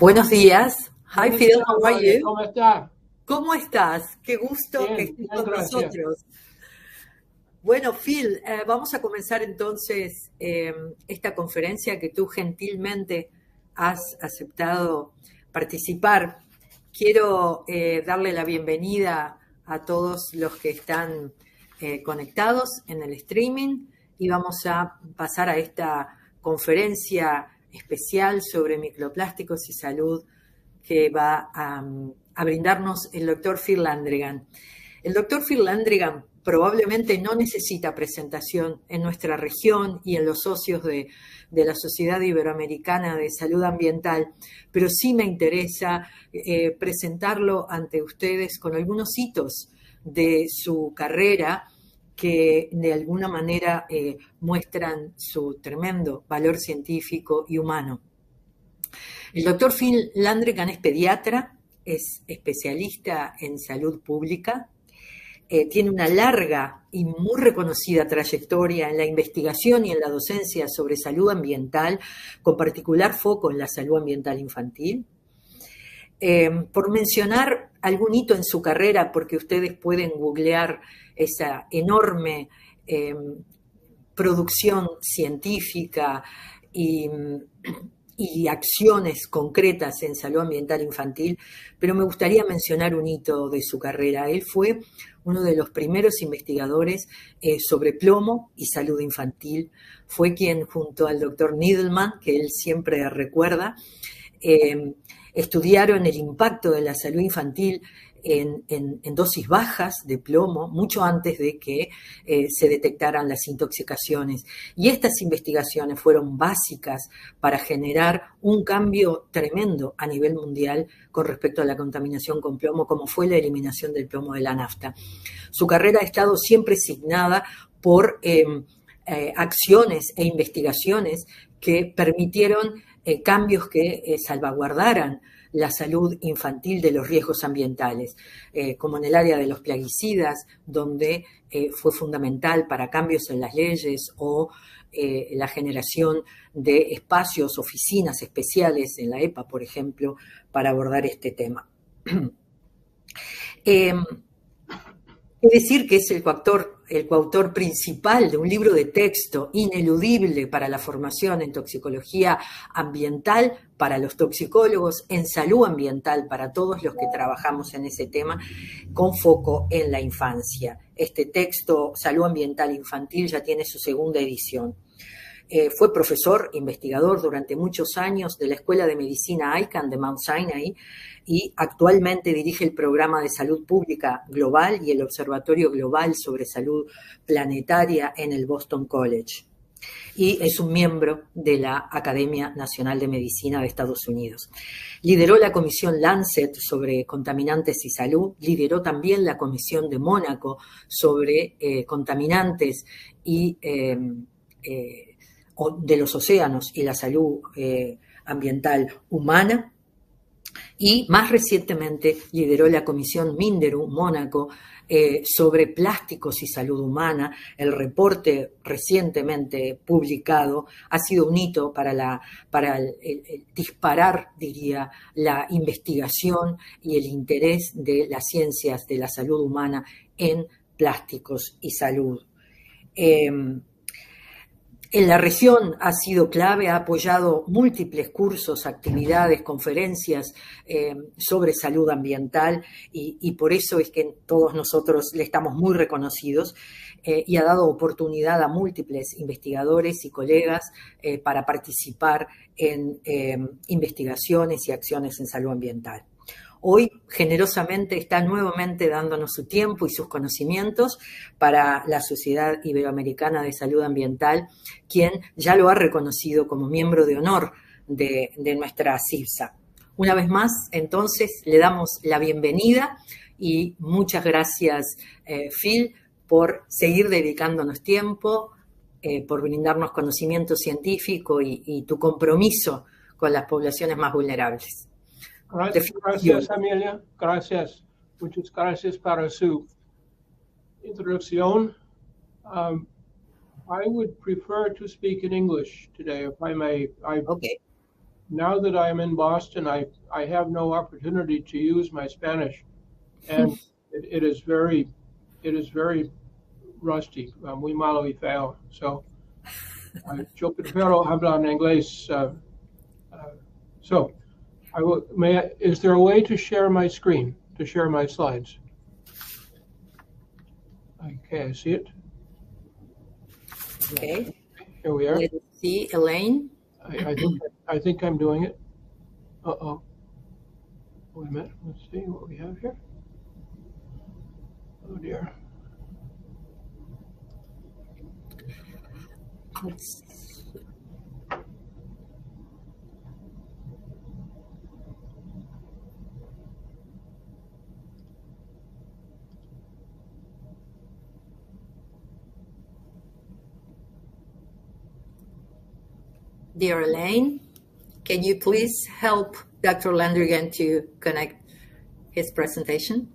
Buenos días. Hi, Phil. How are you? ¿Cómo está? ¿Cómo estás? Qué gusto Bien, que estés bien, con gracias. nosotros. Bueno, Phil, vamos a comenzar entonces esta conferencia que tú gentilmente has aceptado participar. Quiero darle la bienvenida a todos los que están conectados en el streaming y vamos a pasar a esta conferencia especial sobre microplásticos y salud que va a brindarnos el doctor Phil Landrigan. El doctor Phil Landrigan probablemente no necesita presentación en nuestra región y en los socios de la Sociedad Iberoamericana de Salud Ambiental, pero sí me interesa presentarlo ante ustedes con algunos hitos de su carrera que de alguna manera muestran su tremendo valor científico y humano. El doctor Phil Landrigan es pediatra, es especialista en salud pública, tiene una larga y muy reconocida trayectoria en la investigación y en la docencia sobre salud ambiental, con particular foco en la salud ambiental infantil. Por mencionar algún hito en su carrera, porque ustedes pueden googlear esa enorme producción científica y acciones concretas en salud ambiental infantil, pero me gustaría mencionar un hito de su carrera. Él fue uno de los primeros investigadores sobre plomo y salud infantil. Fue quien, junto al doctor Needleman, que él siempre recuerda, estudiaron el impacto de la salud infantil en dosis bajas de plomo, mucho antes de que se detectaran las intoxicaciones. Y estas investigaciones fueron básicas para generar un cambio tremendo a nivel mundial con respecto a la contaminación con plomo, como fue la eliminación del plomo de la nafta. Su carrera ha estado siempre signada por acciones e investigaciones que permitieron cambios que salvaguardaran la salud infantil de los riesgos ambientales, como en el área de los plaguicidas, donde fue fundamental para cambios en las leyes o la generación de espacios, oficinas especiales en la EPA, por ejemplo, para abordar este tema. Es decir, que es el coautor principal de un libro de texto ineludible para la formación en toxicología ambiental para los toxicólogos, en salud ambiental para todos los que trabajamos en ese tema, con foco en la infancia. Este texto, Salud Ambiental Infantil, ya tiene su segunda edición. Fue profesor, investigador durante muchos años de la Escuela de Medicina Icahn de Mount Sinai y actualmente dirige el Programa de Salud Pública Global y el Observatorio Global sobre Salud Planetaria en el Boston College. Y es un miembro de la Academia Nacional de Medicina de Estados Unidos. Lideró la Comisión Lancet sobre contaminantes y salud, lideró también la Comisión de Mónaco sobre contaminantes y de los océanos y la salud ambiental humana, y más recientemente lideró la Comisión Minderu, Mónaco, sobre plásticos y salud humana. El reporte recientemente publicado ha sido un hito para el disparar, diría, la investigación y el interés de las ciencias de la salud humana en plásticos y salud. En la región ha sido clave, ha apoyado múltiples cursos, actividades, conferencias sobre salud ambiental y por eso es que todos nosotros le estamos muy reconocidos y ha dado oportunidad a múltiples investigadores y colegas para participar en investigaciones y acciones en salud ambiental. Hoy generosamente está nuevamente dándonos su tiempo y sus conocimientos para la Sociedad Iberoamericana de Salud Ambiental, quien ya lo ha reconocido como miembro de honor de nuestra CIBSA. Una vez más, entonces, le damos la bienvenida y muchas gracias, Phil, por seguir dedicándonos tiempo, por brindarnos conocimiento científico y tu compromiso con las poblaciones más vulnerables. Gracias, Amelia. Gracias. Muchas gracias para su introducción. I would prefer to speak in English today, if I may. Okay. now that I'm in Boston, I have no opportunity to use my Spanish, and it is very rusty, muy malo y feo. So, yo prefiero hablar en inglés. So, is there a way to share my screen, to share my slides? Okay, I see it. Okay. Here we are. Let's see, Elaine. I think I'm doing it. Uh-oh. Wait a minute. Let's see what we have here. Oh dear. Let's Dear Elaine, can you please help Dr. Landrigan to connect his presentation?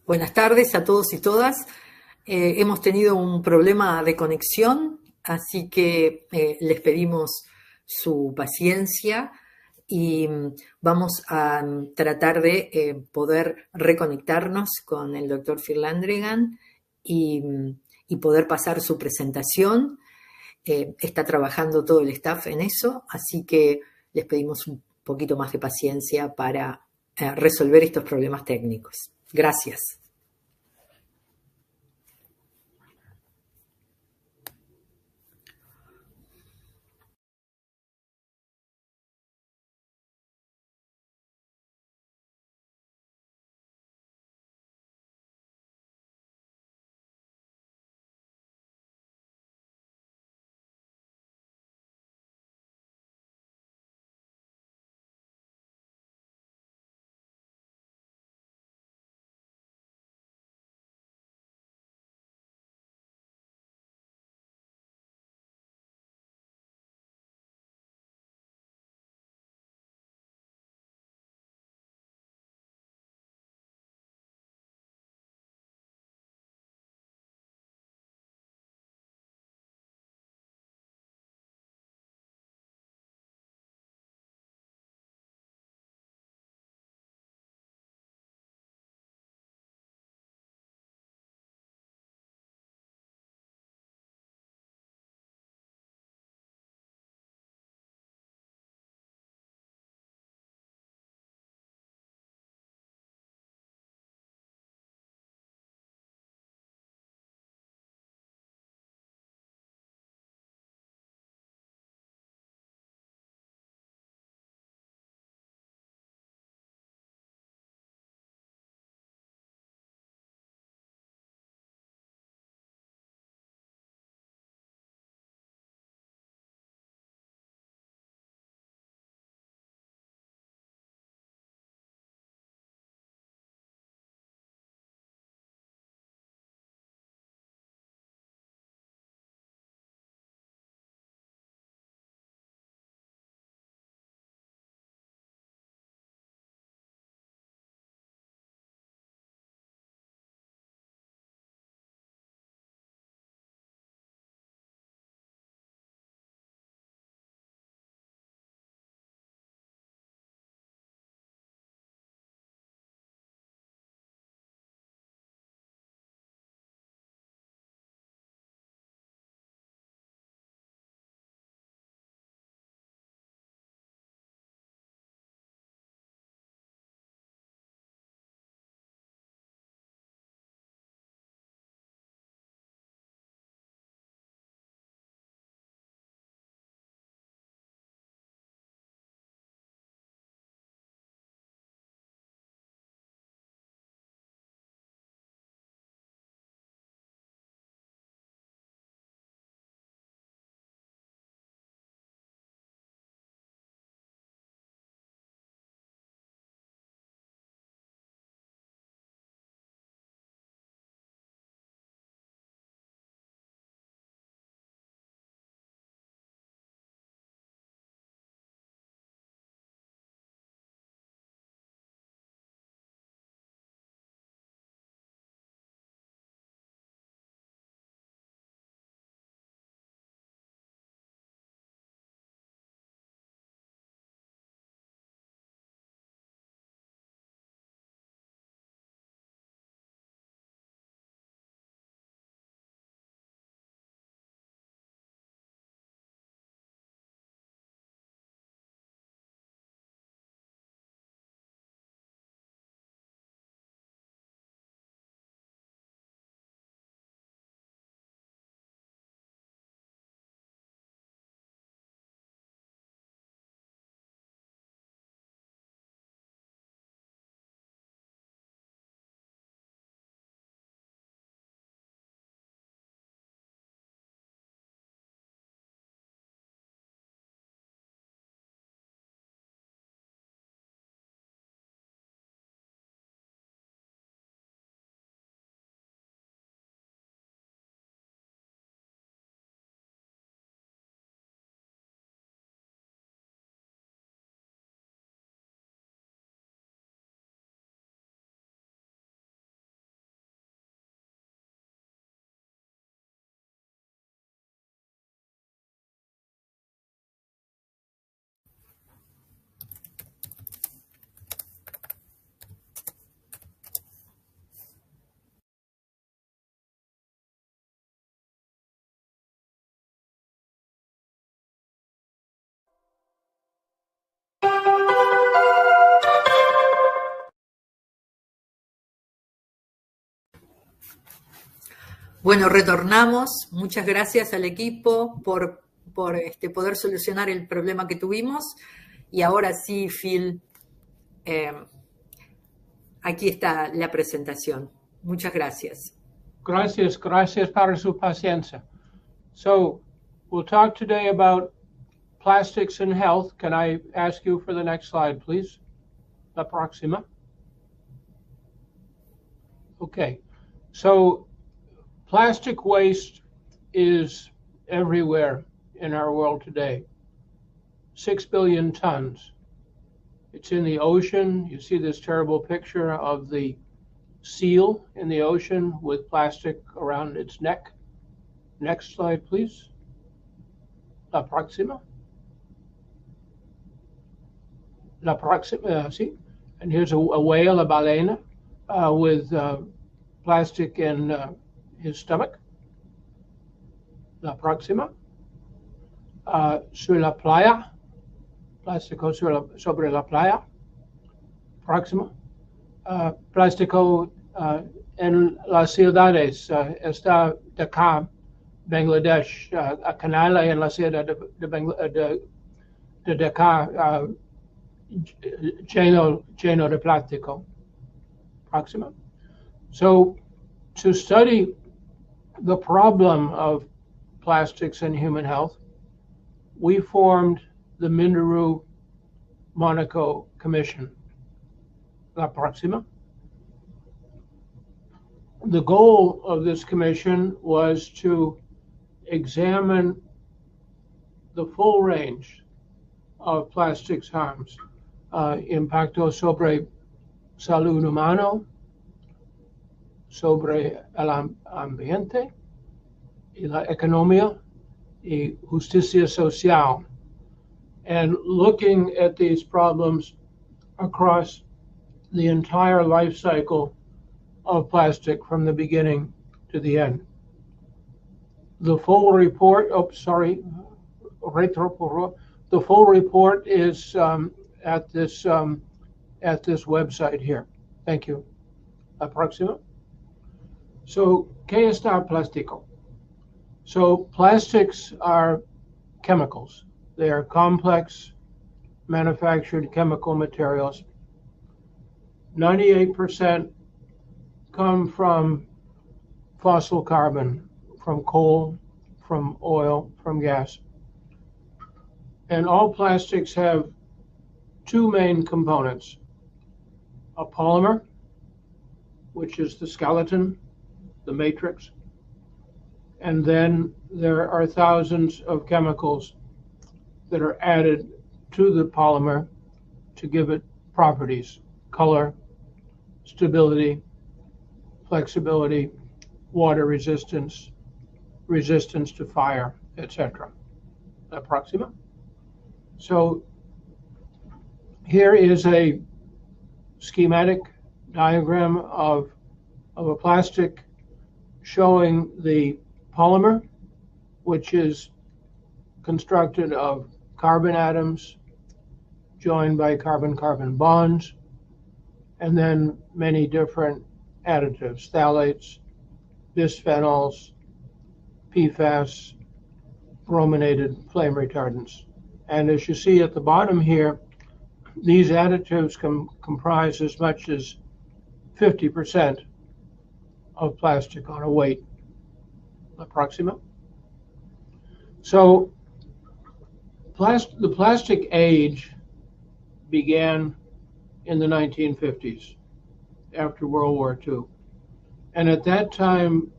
Buenas tardes a todos y todas. Hemos tenido un problema de conexión, así que les pedimos su paciencia y vamos a tratar de poder reconectarnos con el doctor Firlandregan y poder pasar su presentación. Está trabajando todo el staff en eso, así que les pedimos un poquito más de paciencia para resolver estos problemas técnicos. Gracias. Bueno, retornamos. Muchas gracias al equipo por poder solucionar el problema que tuvimos. Y ahora sí, Phil, aquí está la presentación. Muchas gracias. Gracias para su paciencia. So, we'll talk today about plastics and health. Can I ask you for the next slide, please? La próxima. Okay. So, plastic waste is everywhere in our world today. 6 billion tons. It's in the ocean. You see this terrible picture of the seal in the ocean with plastic around its neck. Next slide, please. La próxima. La próxima, see? And here's a whale, a baleena, with plastic in his stomach. La próxima. Sur la playa. Plástico sobre la playa. Próximo. Plástico en las ciudades. Está Dhaka, Bangladesh. A canal en la ciudad de Dhaka lleno de plástico. Próximo. So, to study the problem of plastics and human health, we formed the Minderoo Monaco Commission. La próxima. The goal of this commission was to examine the full range of plastics harms, impacto sobre salud humano, sobre el ambiente y la economía y justicia social, and looking at these problems across the entire life cycle of plastic from the beginning to the end. The full report, the full report is at this website here. Thank you. La próxima. So, ¿qué está plástico? So, plastics are chemicals. They are complex, manufactured chemical materials. 98% come from fossil carbon, from coal, from oil, from gas. And all plastics have two main components: a polymer, which is the skeleton, the matrix, and then there are thousands of chemicals that are added to the polymer to give it properties: color, stability, flexibility, water resistance, resistance to fire, etc. La próxima. So here is a schematic diagram of a plastic showing the polymer, which is constructed of carbon atoms joined by carbon-carbon bonds, and then many different additives: phthalates, bisphenols, PFAS, brominated flame retardants. And as you see at the bottom here, these additives comprise as much as 50% of plastic on a weight. La próxima. So the plastic age began in the 1950s, after World War II. And at that time,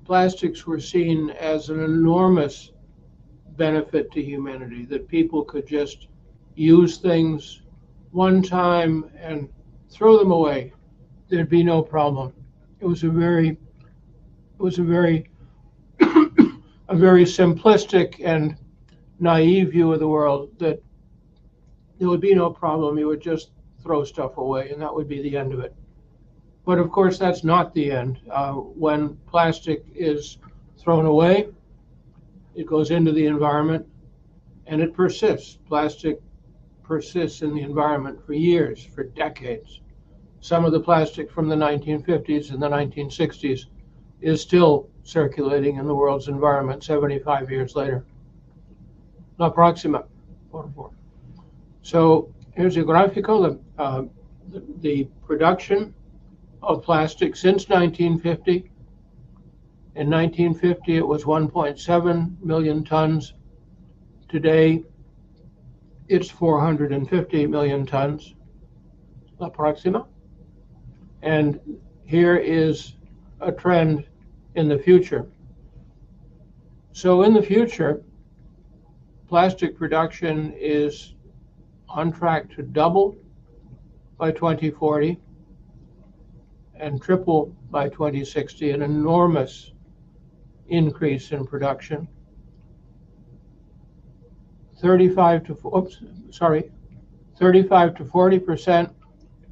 plastics were seen as an enormous benefit to humanity, that people could just use things one time and throw them away. There'd be no problem. It was a very a very simplistic and naive view of the world, that there would be no problem. You would just throw stuff away, and that would be the end of it. But of course, that's not the end. When plastic is thrown away, it goes into the environment, and it persists. Plastic persists in the environment for years, for decades. Some of the plastic from the 1950s and the 1960s is still circulating in the world's environment 75 years later. La próxima, por favor. So here's a graphical of the production of plastic since 1950. In 1950, it was 1.7 million tons. Today, it's 450 million tons. La próxima. And here is a trend in the future. So in the future, plastic production is on track to double by 2040 and triple by 2060, an enormous increase in production. 35 to 40%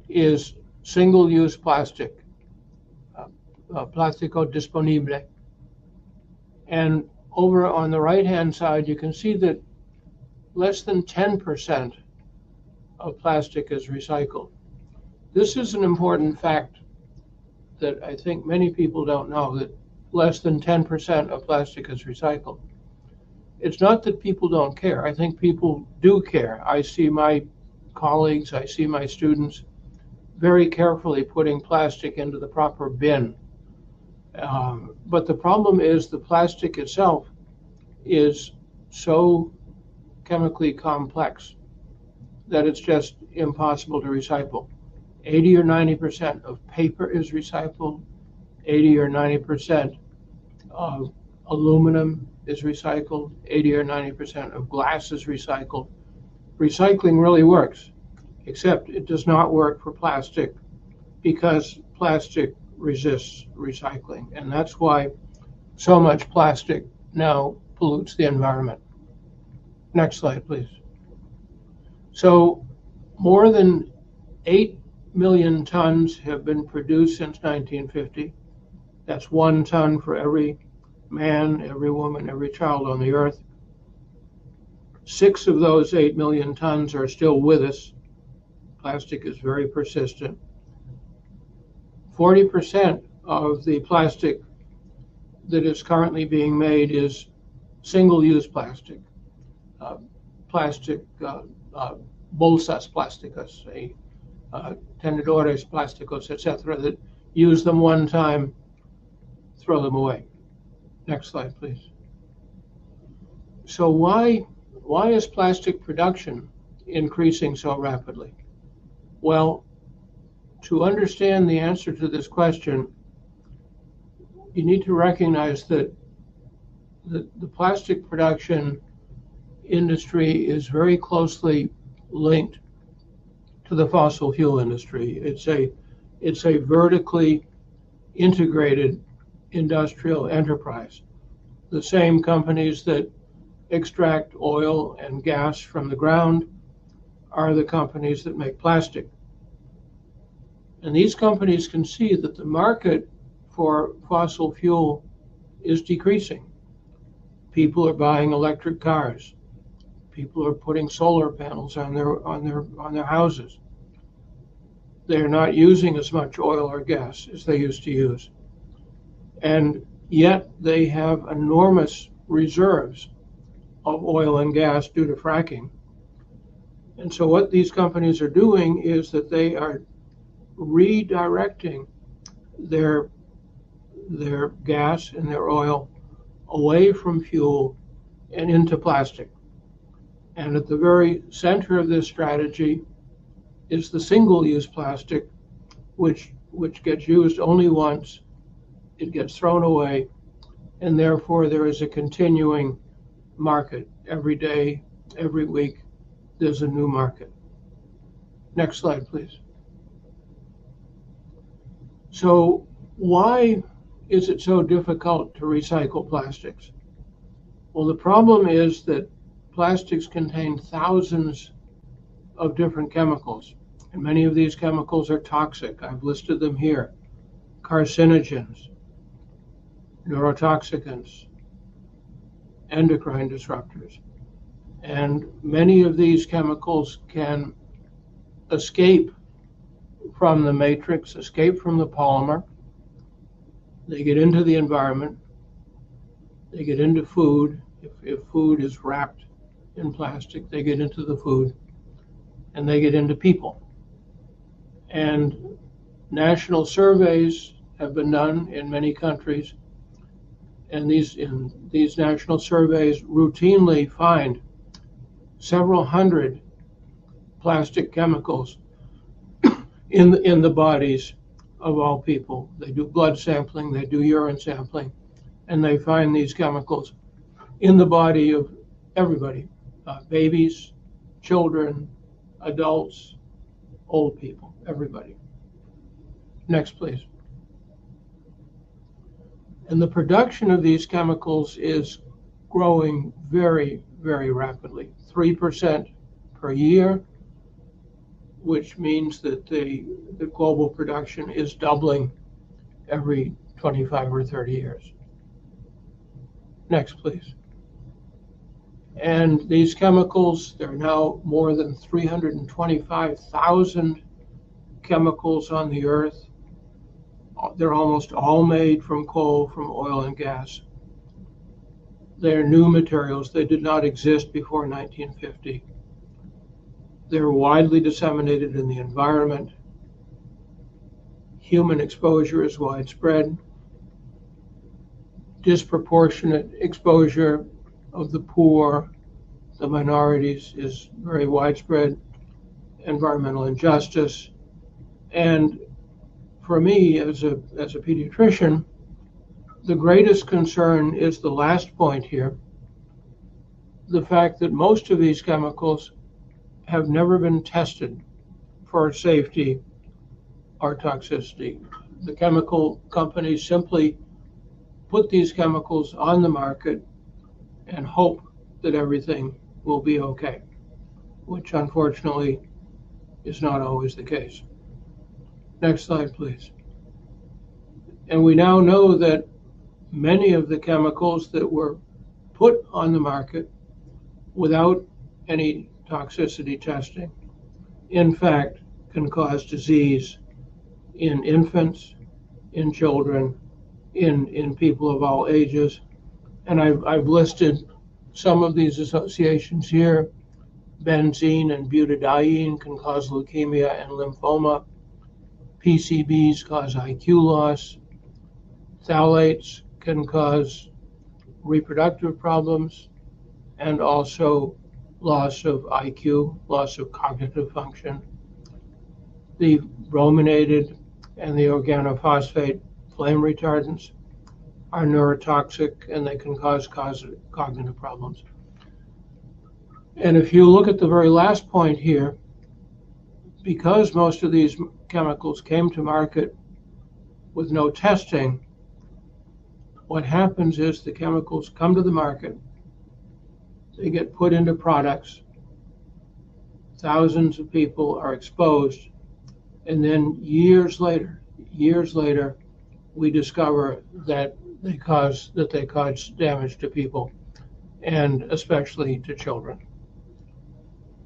is single-use plastic, plástico disponible. And over on the right-hand side, you can see that less than 10% of plastic is recycled. This is an important fact that I think many people don't know, that less than 10% of plastic is recycled. It's not that people don't care. I think people do care. I see my colleagues, I see my students very carefully putting plastic into the proper bin. But the problem is the plastic itself is so chemically complex that it's just impossible to recycle. 80 or 90% of paper is recycled. 80 or 90% of aluminum is recycled. 80 or 90% of glass is recycled. Recycling really works, except it does not work for plastic because plastic resists recycling. And that's why so much plastic now pollutes the environment. Next slide, please. So more than 8 million tons have been produced since 1950. That's 1 ton for every man, every woman, every child on the earth. 6 of those 8 million tons are still with us. Plastic is very persistent. 40% of the plastic that is currently being made is single-use plastic. Bolsas plásticas, tenedores plásticos, etc., that use them one time, throw them away. Next slide, please. So why is plastic production increasing so rapidly? Well, to understand the answer to this question, you need to recognize that the plastic production industry is very closely linked to the fossil fuel industry. It's a vertically integrated industrial enterprise. The same companies that extract oil and gas from the ground are the companies that make plastic. And these companies can see that the market for fossil fuel is decreasing. People are buying electric cars. People are putting solar panels on their houses. They're not using as much oil or gas as they used to use. And yet they have enormous reserves of oil and gas due to fracking. And so what these companies are doing is that they are redirecting their gas and their oil away from fuel and into plastic. And at the very center of this strategy is the single-use plastic, which gets used only once, it gets thrown away, and therefore there is a continuing market. Every day, every week, there's a new market. Next slide, please. So why is it so difficult to recycle plastics? Well, the problem is that plastics contain thousands of different chemicals, and many of these chemicals are toxic. I've listed them here. Carcinogens, neurotoxicants, endocrine disruptors. And many of these chemicals can escape from the matrix, escape from the polymer. They get into the environment, They get into food. If food is wrapped in plastic, they get into the food, and they get into people. And national surveys have been done in many countries, and these national surveys routinely find several hundred plastic chemicals in the bodies of all people. They do blood sampling, they do urine sampling, and they find these chemicals in the body of everybody, babies, children, adults, old people, everybody. Next, please. And the production of these chemicals is growing very, very rapidly, 3% per year, which means that the global production is doubling every 25 or 30 years. Next, please. And these chemicals, there are now more than 325,000 chemicals on the earth. They're almost all made from coal, from oil and gas. They're new materials. They did not exist before 1950. They're widely disseminated in the environment. Human exposure is widespread. Disproportionate exposure of the poor, the minorities, is very widespread. Environmental injustice. And for me, as a pediatrician, the greatest concern is the last point here, the fact that most of these chemicals have never been tested for safety or toxicity. The chemical companies simply put these chemicals on the market and hope that everything will be okay, which unfortunately is not always the case. Next slide, please. And we now know that many of the chemicals that were put on the market without any toxicity testing, in fact, can cause disease in infants, in children, in people of all ages. And I've listed some of these associations here. Benzene and butadiene can cause leukemia and lymphoma. PCBs cause IQ loss. Phthalates can cause reproductive problems and also loss of IQ, loss of cognitive function. The brominated and the organophosphate flame retardants are neurotoxic, and they can cause cognitive problems. And if you look at the very last point here, because most of these chemicals came to market with no testing, what happens is the chemicals come to the market, they get put into products, thousands of people are exposed, and then years later, we discover that they cause damage to people, and especially to children.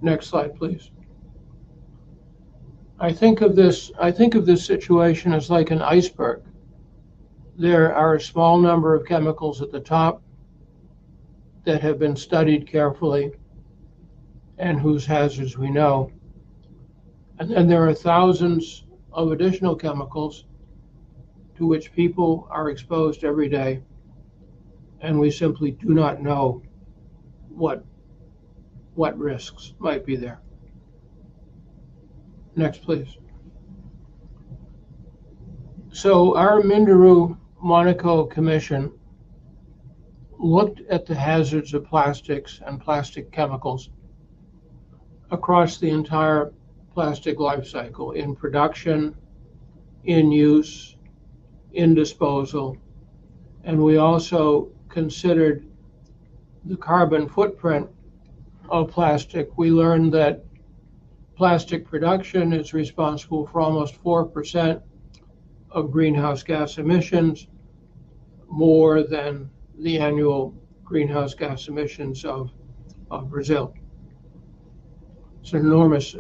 Next slide, please. I think of this situation as like an iceberg. There are a small number of chemicals at the top that have been studied carefully and whose hazards we know. And then there are thousands of additional chemicals to which people are exposed every day, and we simply do not know what risks might be there. Next, please. So our Minderoo-Monaco Commission looked at the hazards of plastics and plastic chemicals across the entire plastic life cycle, in production, in use, in disposal, and we also considered the carbon footprint of plastic. We learned that plastic production is responsible for almost 4% of greenhouse gas emissions, more than the annual greenhouse gas emissions of Brazil. It's an enormous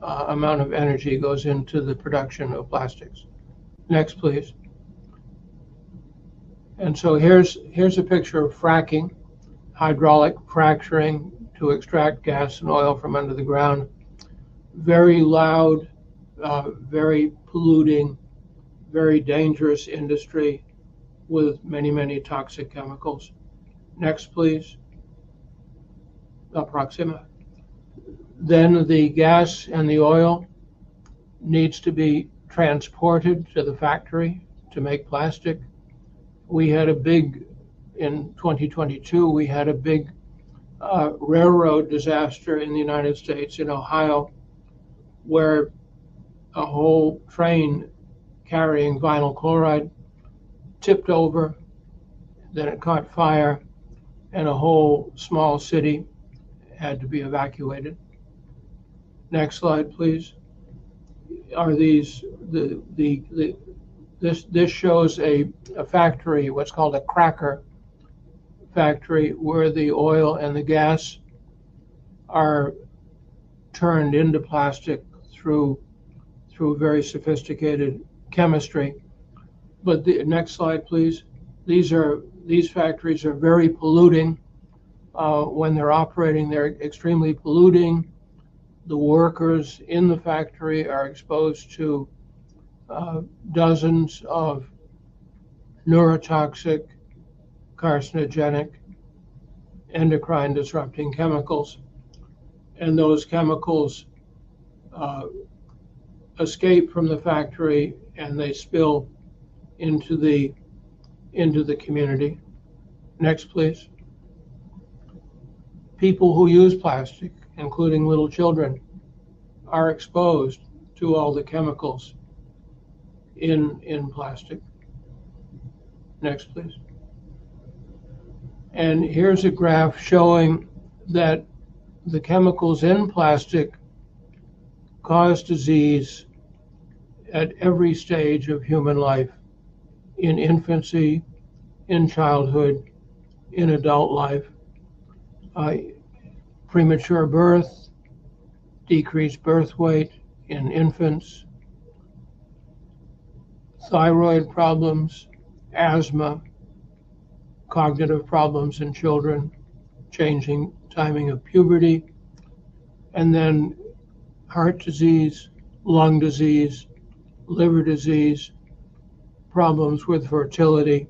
amount of energy goes into the production of plastics. Next, please. And so here's a picture of fracking, hydraulic fracturing to extract gas and oil from under the ground. Very loud, very polluting, very dangerous industry with many, many toxic chemicals. Next, please. Proxima. Then the gas and the oil needs to be transported to the factory to make plastic. In 2022, we had a big railroad disaster in the United States, in Ohio, where a whole train carrying vinyl chloride tipped over, then it caught fire, and a whole small city had to be evacuated. Next slide, please. This shows a factory, what's called a cracker factory, where the oil and the gas are turned into plastic through very sophisticated chemistry. But the next slide, please. These factories are very polluting. When they're operating, they're extremely polluting. The workers in the factory are exposed to dozens of neurotoxic, carcinogenic, endocrine disrupting chemicals. And those chemicals escape from the factory and they spill into the community. Next, please. People who use plastic, including little children, are exposed to all the chemicals in plastic. Next, please. And here's a graph showing that the chemicals in plastic cause disease at every stage of human life, in infancy, in childhood, in adult life. Premature birth, decreased birth weight in infants, thyroid problems, asthma, cognitive problems in children, changing timing of puberty, and then heart disease, lung disease, liver disease, problems with fertility,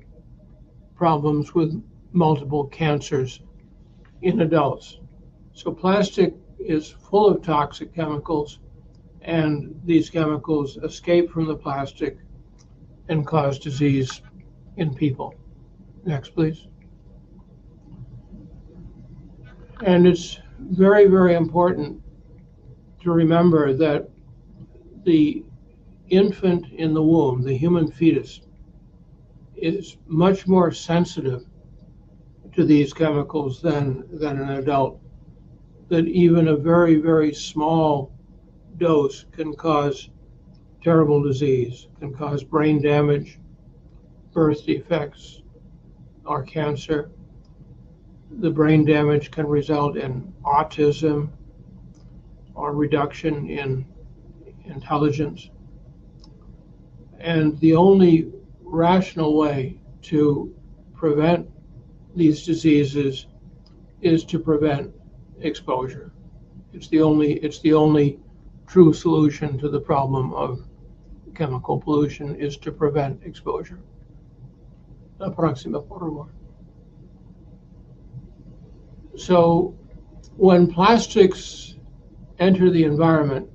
problems with multiple cancers in adults. So plastic is full of toxic chemicals, and these chemicals escape from the plastic and cause disease in people. Next, please. And it's very, very important to remember that the infant in the womb, the human fetus, is much more sensitive to these chemicals than an adult. That even a very, very small dose can cause terrible disease, can cause brain damage, birth defects, or cancer. The brain damage can result in autism or reduction in intelligence. And the only rational way to prevent these diseases is to prevent exposure. It's the only true solution to the problem of chemical pollution, is to prevent exposure. La próxima, por favor. So when plastics enter the environment,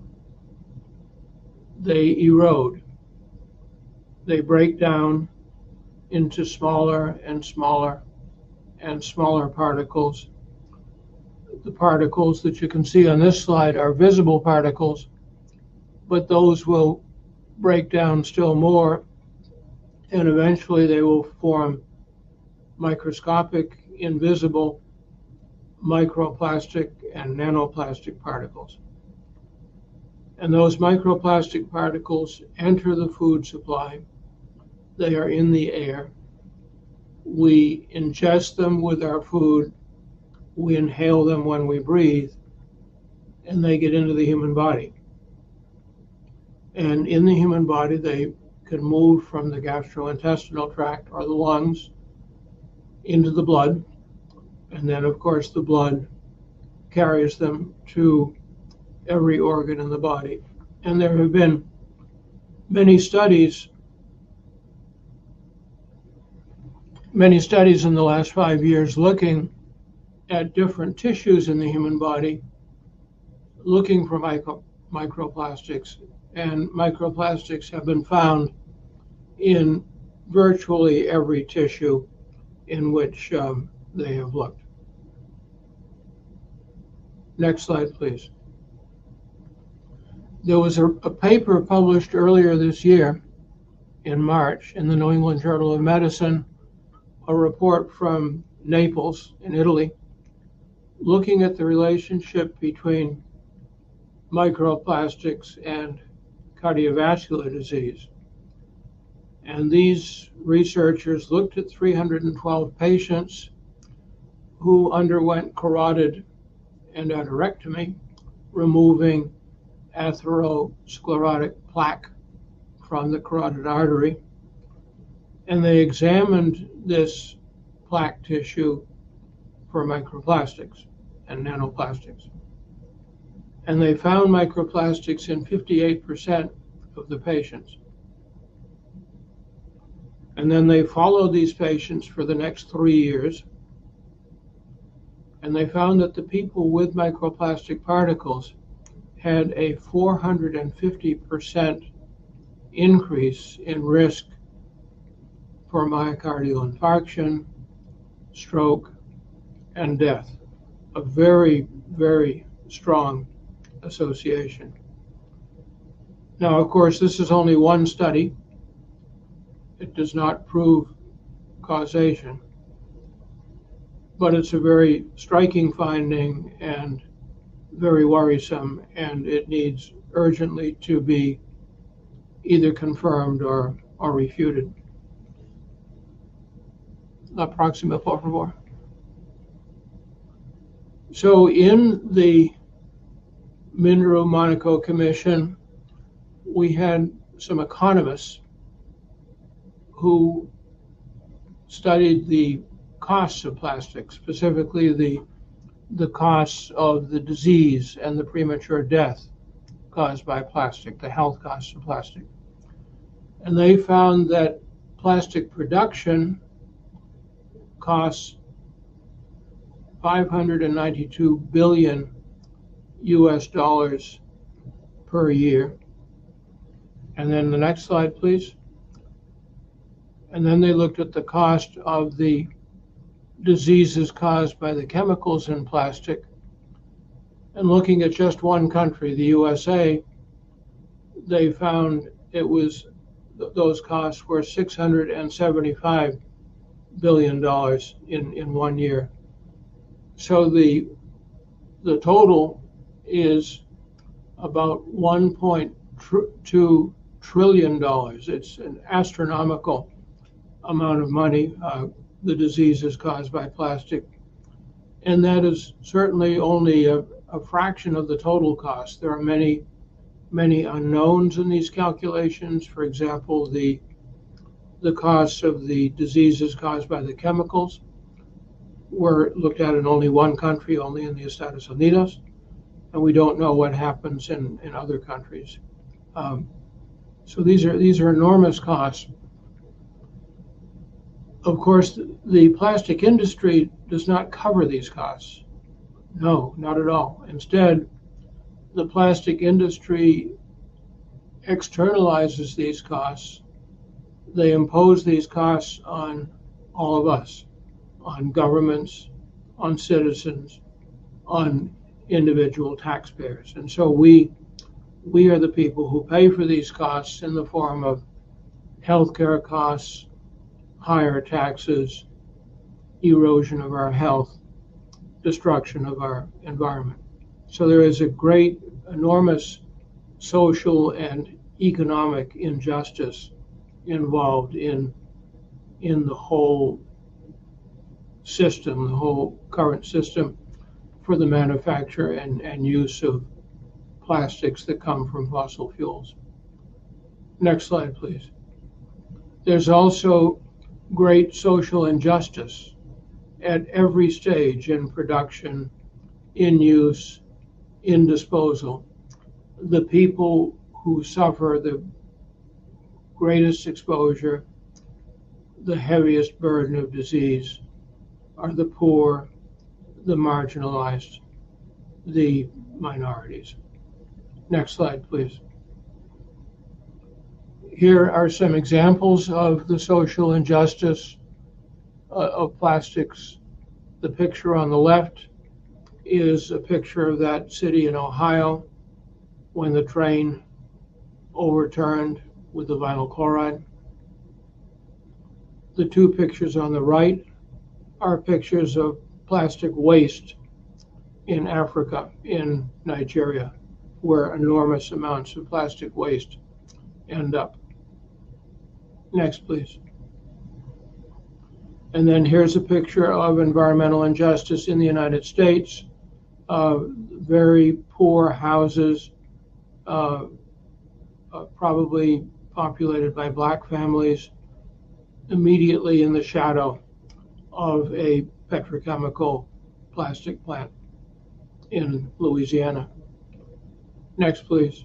they erode. They break down into smaller and smaller and smaller particles. The particles that you can see on this slide are visible particles, but those will break down still more, and eventually they will form microscopic, invisible, microplastic and nanoplastic particles. And those microplastic particles enter the food supply. They are in the air. We ingest them with our food. We inhale them when we breathe, and they get into the human body. And in the human body, they can move from the gastrointestinal tract or the lungs into the blood, and then of course the blood carries them to every organ in the body. And there have been many studies in the last 5 years looking at different tissues in the human body, looking for microplastics, and microplastics have been found in virtually every tissue in which they have looked. Next slide, please. There was a paper published earlier this year in March in the New England Journal of Medicine, a report from Naples in Italy, looking at the relationship between microplastics and cardiovascular disease. And these researchers looked at 312 patients who underwent carotid endarterectomy, removing atherosclerotic plaque from the carotid artery. And they examined this plaque tissue for microplastics and nanoplastics. And they found microplastics in 58% of the patients. And then they followed these patients for the next 3 years. And they found that the people with microplastic particles had a 450% increase in risk for myocardial infarction, stroke, and death. A very, very strong association. Now, of course, this is only one study. It does not prove causation, but it's a very striking finding and very worrisome, and it needs urgently to be either confirmed or refuted. La próxima, por favor. So in the Minro Monaco Commission, we had some economists who studied the costs of plastic, specifically the costs of the disease and the premature death caused by plastic, the health costs of plastic. And they found that plastic production costs $592 billion US per year. And then the next slide, please. And then they looked at the cost of the diseases caused by the chemicals in plastic. And looking at just one country, the USA, they found those costs were $675 billion in 1 year. So the total is about $1.2 trillion. It's an astronomical amount of money, the diseases caused by plastic. And that is certainly only a fraction of the total cost. There are many, many unknowns in these calculations. For example, the costs of the diseases caused by the chemicals were looked at in only one country, only in the Estados Unidos, and we don't know what happens in other countries. So these are enormous costs. Of course, the plastic industry does not cover these costs. No, not at all. Instead, the plastic industry externalizes these costs. They impose these costs on all of us, on governments, on citizens, on individual taxpayers. And so we are the people who pay for these costs in the form of healthcare costs, higher taxes, erosion of our health, destruction of our environment. So there is a great, enormous social and economic injustice involved in the whole system, the whole current system for the manufacture and use of plastics that come from fossil fuels. Next slide, please. There's also great social injustice at every stage, in production, in use, in disposal. The people who suffer the greatest exposure, the heaviest burden of disease, are the poor, the marginalized, the minorities. Next slide, please. Here are some examples of the social injustice of plastics. The picture on the left is a picture of that city in Ohio when the train overturned with the vinyl chloride. The two pictures on the right are pictures of plastic waste in Africa, in Nigeria, where enormous amounts of plastic waste end up. Next, please. And then here's a picture of environmental injustice in the United States. Very poor houses, probably populated by black families, immediately in the shadow of a petrochemical plastic plant in Louisiana. Next, please.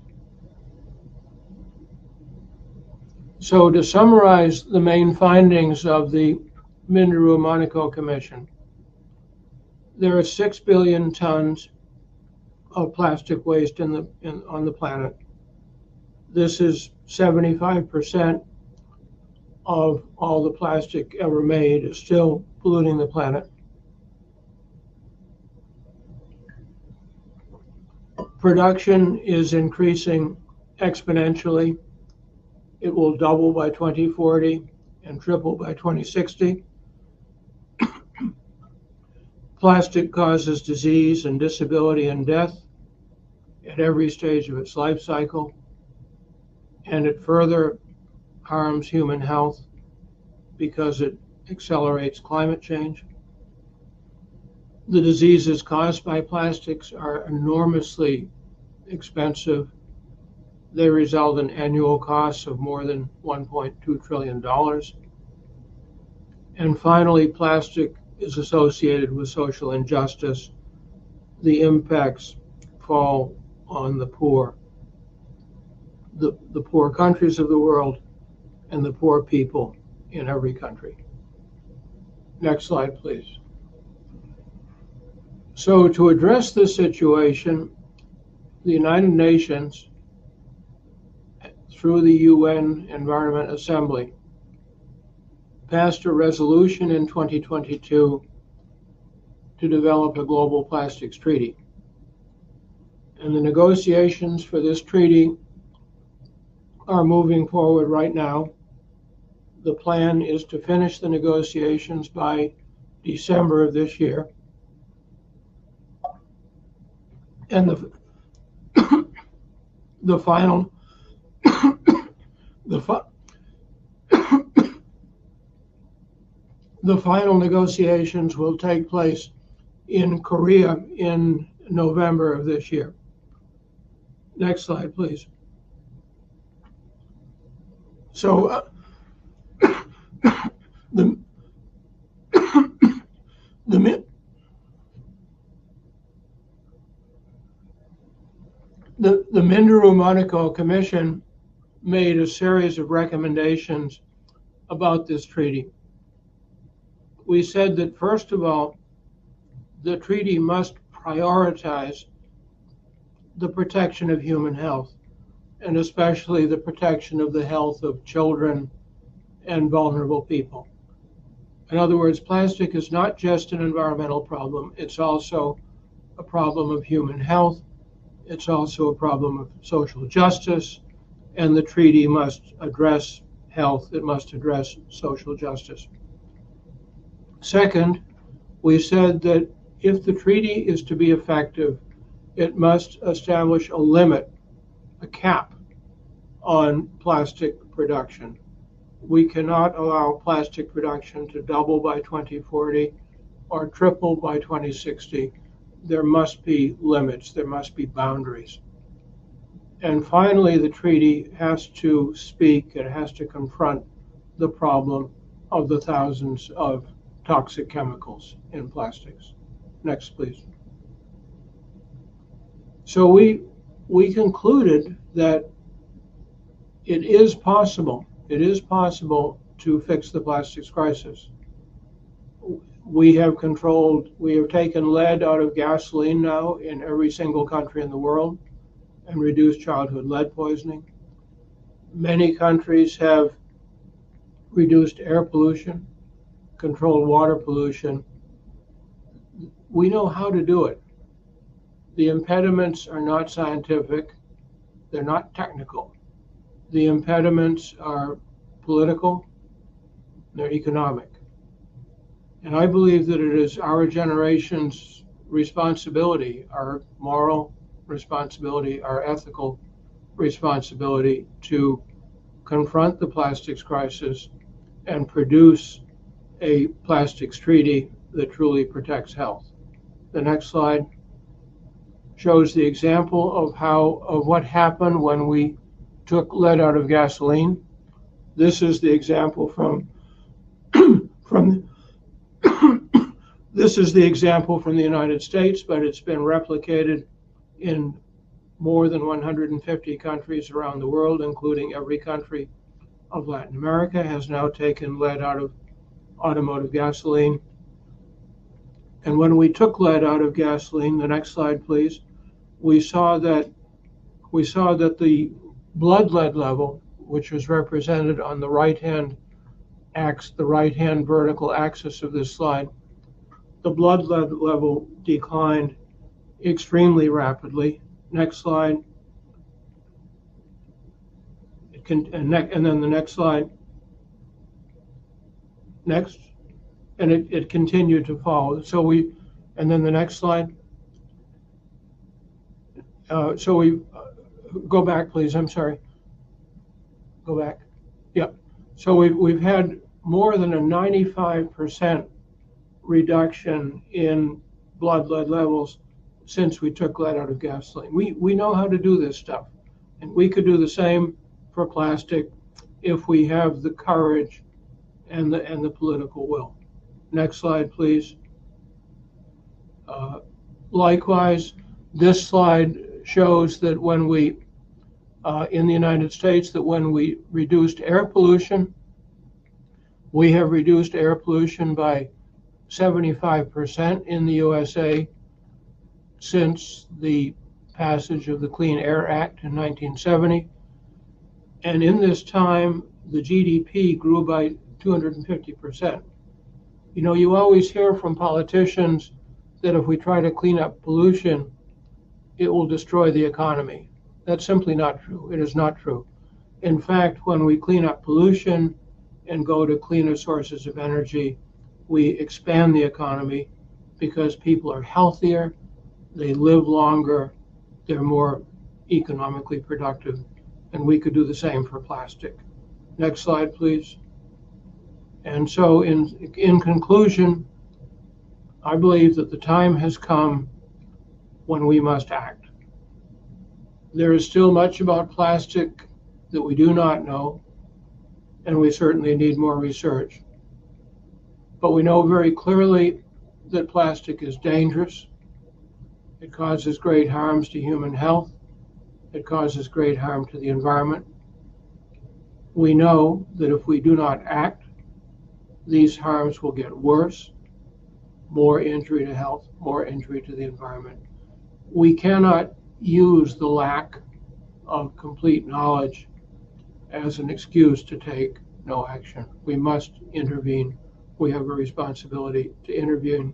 So to summarize the main findings of the Minderoo-Monaco Commission, there are 6 billion tons of plastic waste on the planet. This is 75% of all the plastic ever made is still polluting the planet. Production is increasing exponentially. It will double by 2040 and triple by 2060. Plastic causes disease and disability and death at every stage of its life cycle, and it further harms human health because it accelerates climate change. The diseases caused by plastics are enormously expensive. They result in annual costs of more than $1.2 trillion. And finally, plastic is associated with social injustice. The impacts fall on the poor, the poor countries of the world, and the poor people in every country. Next slide, please. So to address this situation, the United Nations, through the UN Environment Assembly, passed a resolution in 2022 to develop a global plastics treaty. And the negotiations for this treaty are moving forward right now. The plan is to finish the negotiations by December of this year. And the final the final negotiations will take place in Korea in November of this year. Next slide, please. So the Minderoo-Monaco Commission made a series of recommendations about this treaty. We said that, first of all, the treaty must prioritize the protection of human health, and especially the protection of the health of children and vulnerable people. In other words, plastic is not just an environmental problem, it's also a problem of human health, it's also a problem of social justice, and the treaty must address health, it must address social justice. Second, we said that if the treaty is to be effective, it must establish a limit, a cap on plastic production. We cannot allow plastic production to double by 2040 or triple by 2060. There must be limits, there must be boundaries. And finally, the treaty has to speak, it has to confront the problem of the thousands of toxic chemicals in plastics. Next, please. So we concluded that it is possible to fix the plastics crisis. We have taken lead out of gasoline now in every single country in the world and reduced childhood lead poisoning. Many countries have reduced air pollution, controlled water pollution. We know how to do it. The impediments are not scientific, they're not technical. The impediments are political, they're economic. And I believe that it is our generation's responsibility, our moral responsibility, our ethical responsibility to confront the plastics crisis and produce a plastics treaty that truly protects health. The next slide shows the example of what happened when we took lead out of gasoline. This is the example from this is the example from the United States, but it's been replicated in more than 150 countries around the world, including every country of Latin America has now taken lead out of automotive gasoline. And when we took lead out of gasoline, the next slide please, we saw that the blood lead level, which was represented on the right-hand vertical axis of this slide, the blood lead level declined extremely rapidly. Next slide. And then the next slide. Next. And it continued to fall. And then the next slide. Go back, please. I'm sorry. Go back. Yeah. So we've had more than a 95% reduction in blood lead levels since we took lead out of gasoline. We know how to do this stuff, and we could do the same for plastic if we have the courage and the political will. Next slide, please. Likewise, this slide shows that when we in the United States, that when we reduced air pollution, we have reduced air pollution by 75% in the USA since the passage of the Clean Air Act in 1970. And in this time, the GDP grew by 250%. You know, you always hear from politicians that if we try to clean up pollution, it will destroy the economy. That's simply not true. It is not true. In fact, when we clean up pollution and go to cleaner sources of energy, we expand the economy because people are healthier, they live longer, they're more economically productive, and we could do the same for plastic. Next slide, please. And so in conclusion, I believe that the time has come when we must act. There is still much about plastic that we do not know, and we certainly need more research. But we know very clearly that plastic is dangerous. It causes great harms to human health. It causes great harm to the environment. We know that if we do not act, these harms will get worse, more injury to health, more injury to the environment. We cannot use the lack of complete knowledge as an excuse to take no action. We must intervene. We have a responsibility to intervene,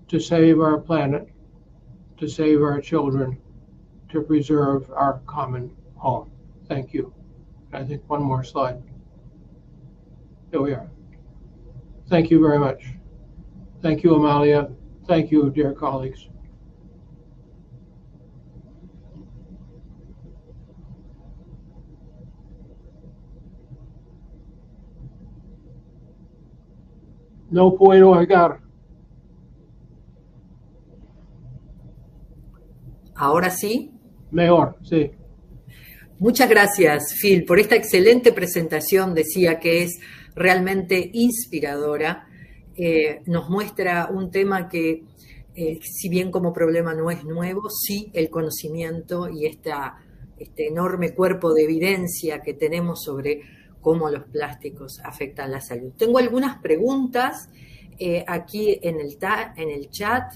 to save our planet, to save our children, to preserve our common home. Thank you. I think one more slide. Here we are. Thank you very much. Thank you, Amalia. Thank you, dear colleagues. No puedo oír. ¿Ahora sí? Mejor, sí. Muchas gracias, Phil, por esta excelente presentación. Decía que es realmente inspiradora. nos muestra un tema que, si bien como problema no es nuevo, sí el conocimiento y este enorme cuerpo de evidencia que tenemos sobre cómo los plásticos afectan la salud. Tengo algunas preguntas aquí en el chat,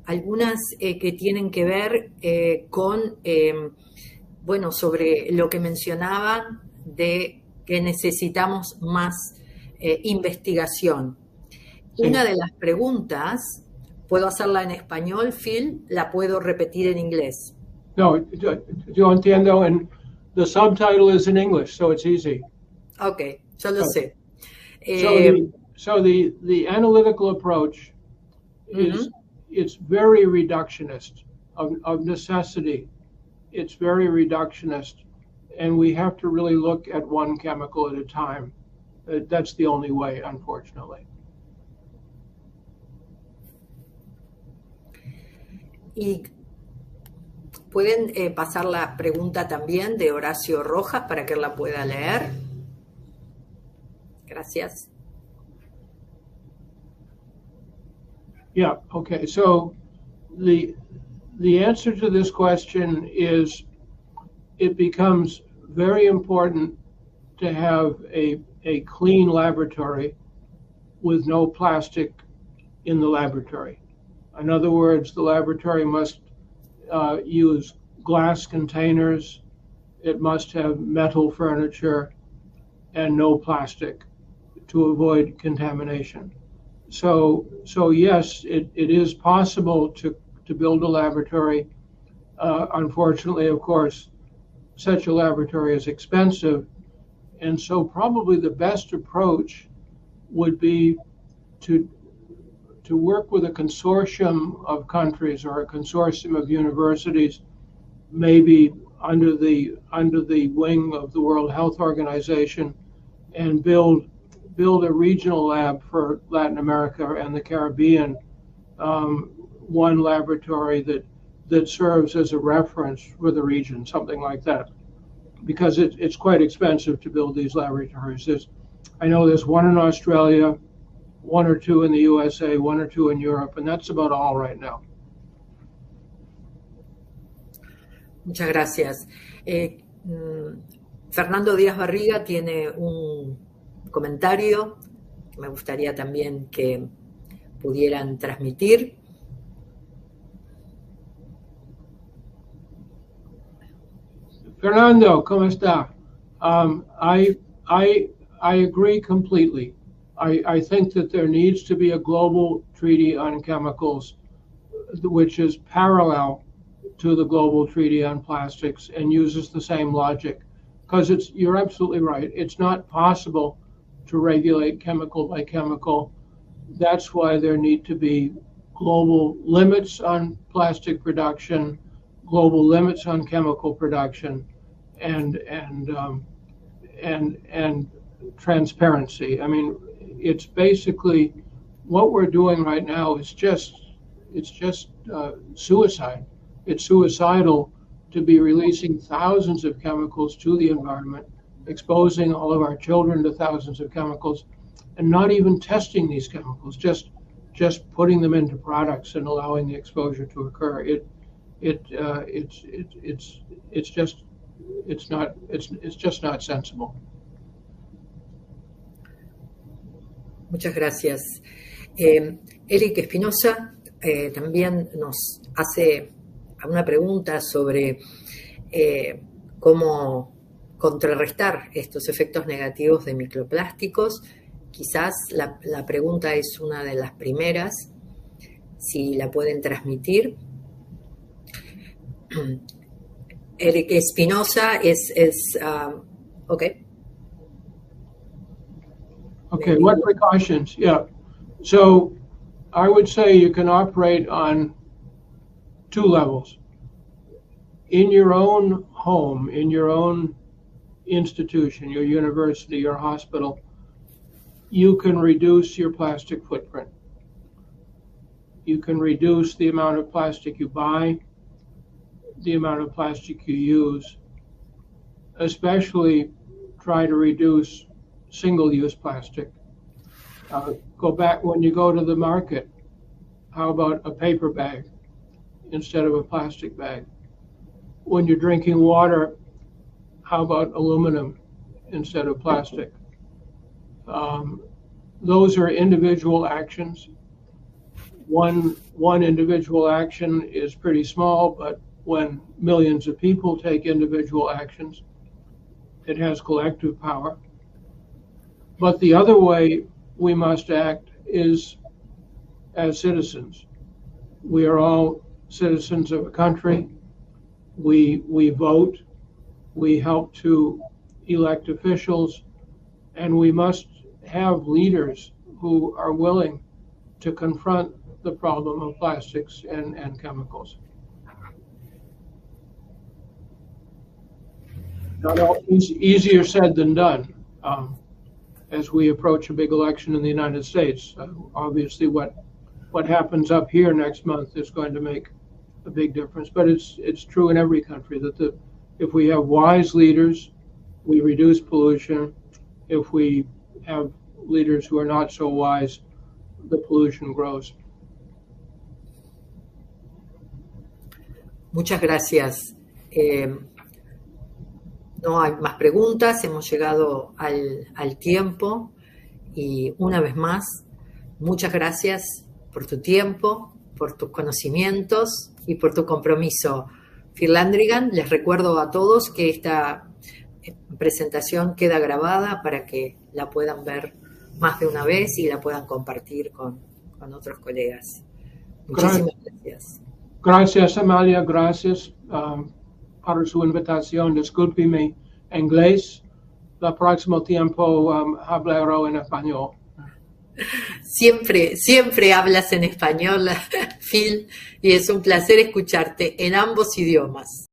algunas que tienen que ver con, bueno, sobre lo que mencionaban de que necesitamos más investigación. Sí. Una de las preguntas, puedo hacerla en español, Phil, la puedo repetir en inglés. No, yo entiendo, and the subtitle is in English, so it's easy. Okay, yo lo sé. So the analytical approach is it's very reductionist of necessity. It's very reductionist, and we have to really look at one chemical at a time. That's the only way, unfortunately. Y pueden pasar la pregunta también de Horacio Rojas para que él la pueda leer. Gracias. Yeah, okay. So the answer to this question is it becomes very important to have a clean laboratory with no plastic in the laboratory. In other words, the laboratory must use glass containers, it must have metal furniture, and no plastic to avoid contamination. So yes, it is possible to build a laboratory. Unfortunately, of course, such a laboratory is expensive, and so probably the best approach would be to work with a consortium of countries or a consortium of universities, maybe under the wing of the World Health Organization, and build a regional lab for Latin America and the Caribbean, one laboratory that serves as a reference for the region, something like that, because it's quite expensive to build these laboratories. I know there's one in Australia, one or two in the USA, one or two in Europe, and that's about all right now. Muchas gracias. Fernando Díaz Barriga tiene un comentario que me gustaría también que pudieran transmitir. Fernando, ¿cómo está? I agree completely. I think that there needs to be a global treaty on chemicals, which is parallel to the global treaty on plastics and uses the same logic. Because you're absolutely right. It's not possible to regulate chemical by chemical. That's why there need to be global limits on plastic production, global limits on chemical production, and transparency. I mean, it's basically what we're doing right now is just suicide. It's suicidal to be releasing thousands of chemicals to the environment, exposing all of our children to thousands of chemicals, and not even testing these chemicals, just putting them into products and allowing the exposure to occur. It's just not sensible. Muchas gracias. Eric Espinosa también nos hace una pregunta sobre cómo contrarrestar estos efectos negativos de microplásticos. Quizás la pregunta es una de las primeras, si la pueden transmitir. Eric Espinosa es okay. Okay, what precautions? Yeah. So I would say you can operate on two levels. In your own home, in your own institution, your university, your hospital, you can reduce your plastic footprint. You can reduce the amount of plastic you buy, the amount of plastic you use, especially try to reduce single-use plastic. Go back when you go to the market. How about a paper bag instead of a plastic bag? When you're drinking water, how about aluminum instead of plastic? Those are individual actions. One individual action is pretty small, but when millions of people take individual actions, it has collective power. But the other way we must act is as citizens. We are all citizens of a country. We vote, we help to elect officials, and we must have leaders who are willing to confront the problem of plastics and chemicals. Not all, easier said than done. As we approach a big election in the United States, obviously what happens up here next month is going to make a big difference. But it's true in every country that if we have wise leaders, we reduce pollution. If we have leaders who are not so wise, the pollution grows. Muchas gracias. No hay más preguntas, hemos llegado al tiempo y una vez más, muchas gracias por tu tiempo, por tus conocimientos y por tu compromiso. Phil Landrigan, les recuerdo a todos que esta presentación queda grabada para que la puedan ver más de una vez y la puedan compartir con otros colegas. Muchísimas gracias. Gracias, Amalia, gracias por su invitación. Disculpe mi inglés. El próximo tiempo hablaré en español. Siempre hablas en español, Phil, y es un placer escucharte en ambos idiomas.